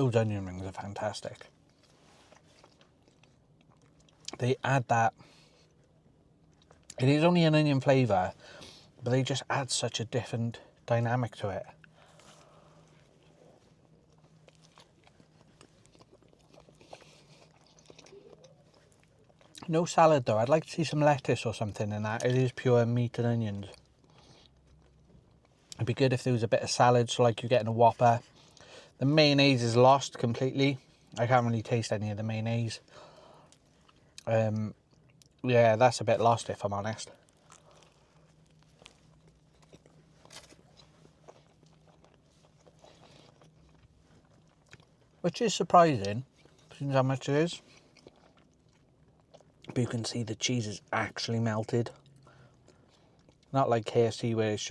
Those onion rings are fantastic. They add that, it is only an onion flavour, but they just add such a different dynamic to it. No salad though, I'd like to see some lettuce or something in that. It is pure meat and onions. It'd be good if there was a bit of salad, so like you're getting a Whopper. The mayonnaise is lost completely. I can't really taste any of the mayonnaise. Yeah, that's a bit lost if I'm honest. Which is surprising, seeing how much it is. But you can see the cheese is actually melted. Not like KFC where it's just